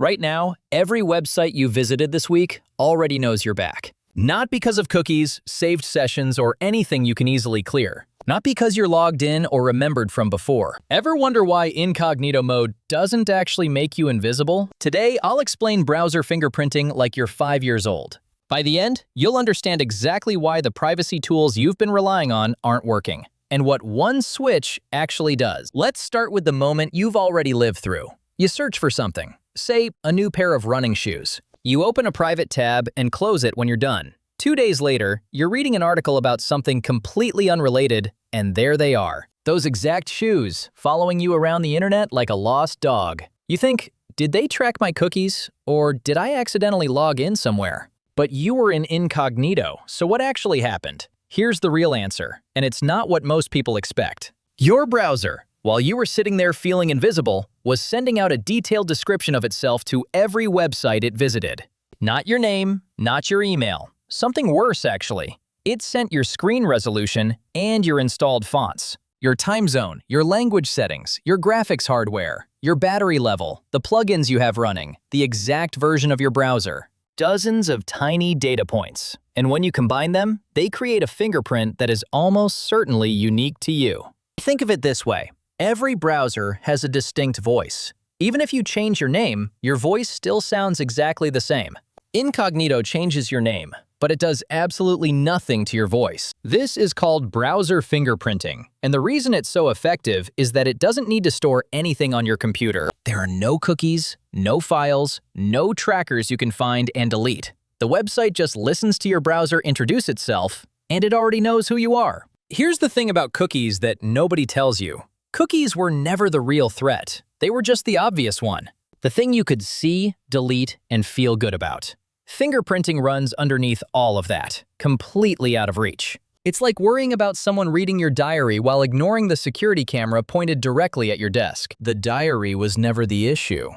Right now, every website you visited this week already knows you're back. Not because of cookies, saved sessions, or anything you can easily clear. Not because you're logged in or remembered from before. Ever wonder why incognito mode doesn't actually make you invisible? Today, I'll explain browser fingerprinting like you're 5 years old. By the end, you'll understand exactly why the privacy tools you've been relying on aren't working, and what one switch actually does. Let's start with the moment you've already lived through. You search for something. Say, a new pair of running shoes. You open a private tab and close it when you're done. 2 days later, you're reading an article about something completely unrelated, and there they are. Those exact shoes, following you around the internet like a lost dog. You think, did they track my cookies? Or did I accidentally log in somewhere? But you were in incognito, so what actually happened? Here's the real answer, and it's not what most people expect. Your browser, while you were sitting there feeling invisible, was sending out a detailed description of itself to every website it visited. Not your name, not your email. Something worse, actually. It sent your screen resolution and your installed fonts, your time zone, your language settings, your graphics hardware, your battery level, the plugins you have running, the exact version of your browser. Dozens of tiny data points. And when you combine them, they create a fingerprint that is almost certainly unique to you. Think of it this way. Every browser has a distinct voice. Even if you change your name, your voice still sounds exactly the same. Incognito changes your name, but it does absolutely nothing to your voice. This is called browser fingerprinting, and the reason it's so effective is that it doesn't need to store anything on your computer. There are no cookies, no files, no trackers you can find and delete. The website just listens to your browser introduce itself, and it already knows who you are. Here's the thing about cookies that nobody tells you. Cookies were never the real threat. They were just the obvious one. The thing you could see, delete, and feel good about. Fingerprinting runs underneath all of that, completely out of reach. It's like worrying about someone reading your diary while ignoring the security camera pointed directly at your desk. The diary was never the issue.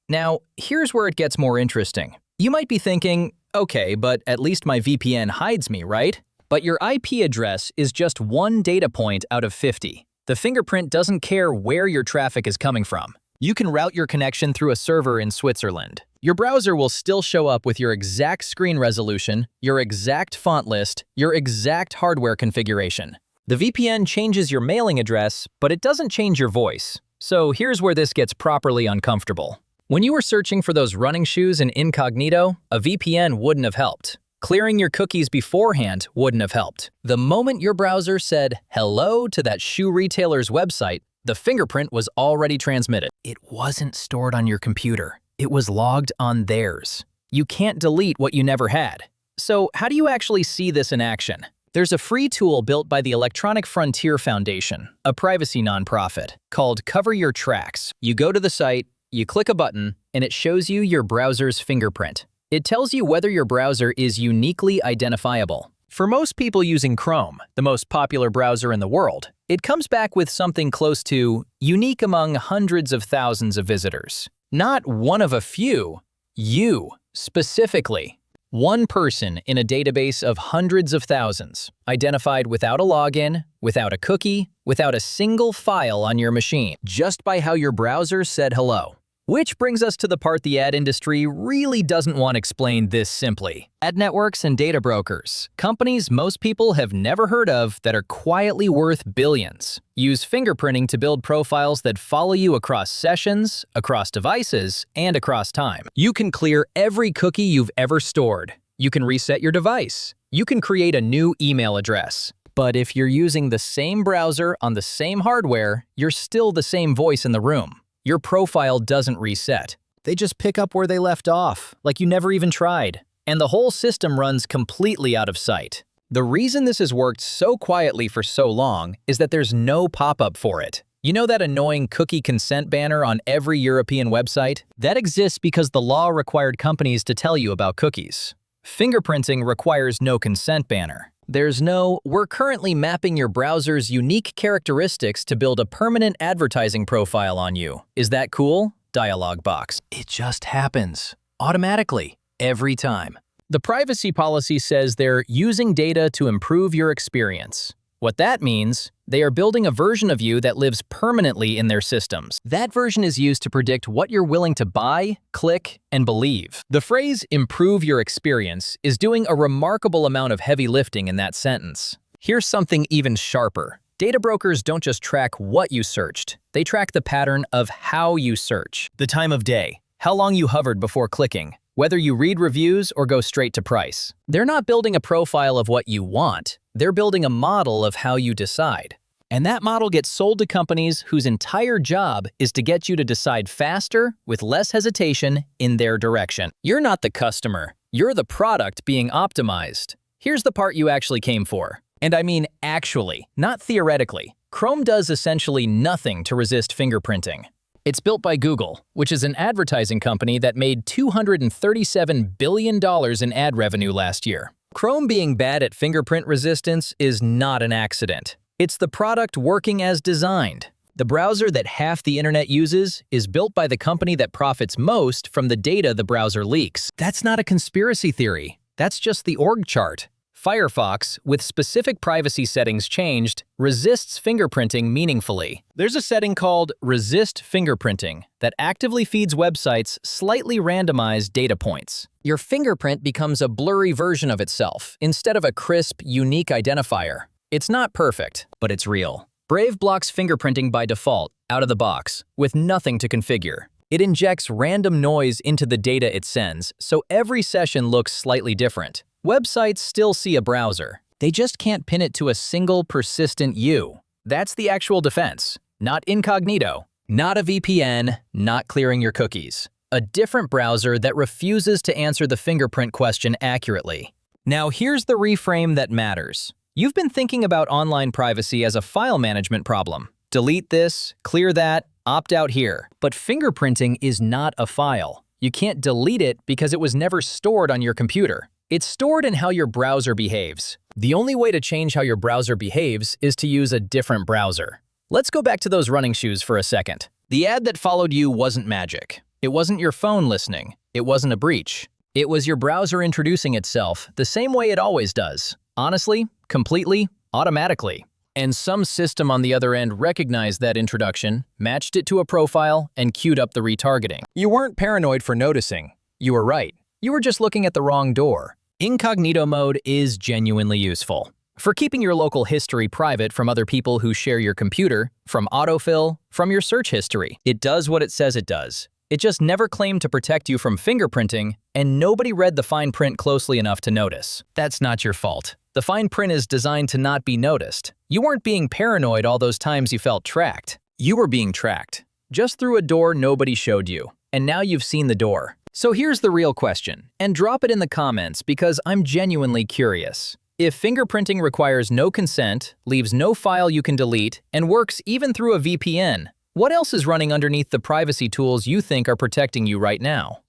Now, here's where it gets more interesting. You might be thinking, okay, but at least my VPN hides me, right? But your IP address is just one data point out of 50. The fingerprint doesn't care where your traffic is coming from. You can route your connection through a server in Switzerland. Your browser will still show up with your exact screen resolution, your exact font list, your exact hardware configuration. The VPN changes your mailing address, but it doesn't change your voice. So here's where this gets properly uncomfortable. When you were searching for those running shoes in incognito, a VPN wouldn't have helped. Clearing your cookies beforehand wouldn't have helped. The moment your browser said hello to that shoe retailer's website, the fingerprint was already transmitted. It wasn't stored on your computer. It was logged on theirs. You can't delete what you never had. So how do you actually see this in action? There's a free tool built by the Electronic Frontier Foundation, a privacy nonprofit, called Cover Your Tracks. You go to the site, you click a button, and it shows you your browser's fingerprint. It tells you whether your browser is uniquely identifiable. For most people using Chrome, the most popular browser in the world, it comes back with something close to unique among hundreds of thousands of visitors. Not one of a few, you, specifically. One person in a database of hundreds of thousands, identified without a login, without a cookie, without a single file on your machine, just by how your browser said hello. Which brings us to the part the ad industry really doesn't want explained this simply. Ad networks and data brokers, companies most people have never heard of that are quietly worth billions, use fingerprinting to build profiles that follow you across sessions, across devices, and across time. You can clear every cookie you've ever stored. You can reset your device. You can create a new email address. But if you're using the same browser on the same hardware, you're still the same voice in the room. Your profile doesn't reset. They just pick up where they left off, like you never even tried. And the whole system runs completely out of sight. The reason this has worked so quietly for so long is that there's no pop-up for it. You know that annoying cookie consent banner on every European website? That exists because the law required companies to tell you about cookies. Fingerprinting requires no consent banner. There's no, we're currently mapping your browser's unique characteristics to build a permanent advertising profile on you. Is that cool? Dialog box. It just happens. Automatically. Every time. The privacy policy says they're using data to improve your experience. What that means, they are building a version of you that lives permanently in their systems. That version is used to predict what you're willing to buy, click, and believe. The phrase "improve your experience" is doing a remarkable amount of heavy lifting in that sentence. Here's something even sharper. Data brokers don't just track what you searched, they track the pattern of how you search. The time of day, how long you hovered before clicking, whether you read reviews or go straight to price. They're not building a profile of what you want, they're building a model of how you decide. And that model gets sold to companies whose entire job is to get you to decide faster, with less hesitation, in their direction. You're not the customer, you're the product being optimized. Here's the part you actually came for. And I mean actually, not theoretically. Chrome does essentially nothing to resist fingerprinting. It's built by Google, which is an advertising company that made $237 billion in ad revenue last year. Chrome being bad at fingerprint resistance is not an accident. It's the product working as designed. The browser that half the internet uses is built by the company that profits most from the data the browser leaks. That's not a conspiracy theory. That's just the org chart. Firefox, with specific privacy settings changed, resists fingerprinting meaningfully. There's a setting called Resist Fingerprinting that actively feeds websites slightly randomized data points. Your fingerprint becomes a blurry version of itself instead of a crisp, unique identifier. It's not perfect, but it's real. Brave blocks fingerprinting by default, out of the box, with nothing to configure. It injects random noise into the data it sends, so every session looks slightly different. Websites still see a browser. They just can't pin it to a single persistent U. That's the actual defense. Not Incognito, not a VPN, not clearing your cookies. A different browser that refuses to answer the fingerprint question accurately. Now here's the reframe that matters. You've been thinking about online privacy as a file management problem. Delete this, clear that, opt out here. But fingerprinting is not a file. You can't delete it because it was never stored on your computer. It's stored in how your browser behaves. The only way to change how your browser behaves is to use a different browser. Let's go back to those running shoes for a second. The ad that followed you wasn't magic. It wasn't your phone listening. It wasn't a breach. It was your browser introducing itself the same way it always does. Honestly, completely, automatically. And some system on the other end recognized that introduction, matched it to a profile, and queued up the retargeting. You weren't paranoid for noticing. You were right. You were just looking at the wrong door. Incognito mode is genuinely useful. For keeping your local history private from other people who share your computer, from autofill, from your search history. It does what it says it does. It just never claimed to protect you from fingerprinting, and nobody read the fine print closely enough to notice. That's not your fault. The fine print is designed to not be noticed. You weren't being paranoid all those times you felt tracked. You were being tracked. Just through a door nobody showed you. And now you've seen the door. So here's the real question, and drop it in the comments because I'm genuinely curious. If fingerprinting requires no consent, leaves no file you can delete, and works even through a VPN, what else is running underneath the privacy tools you think are protecting you right now?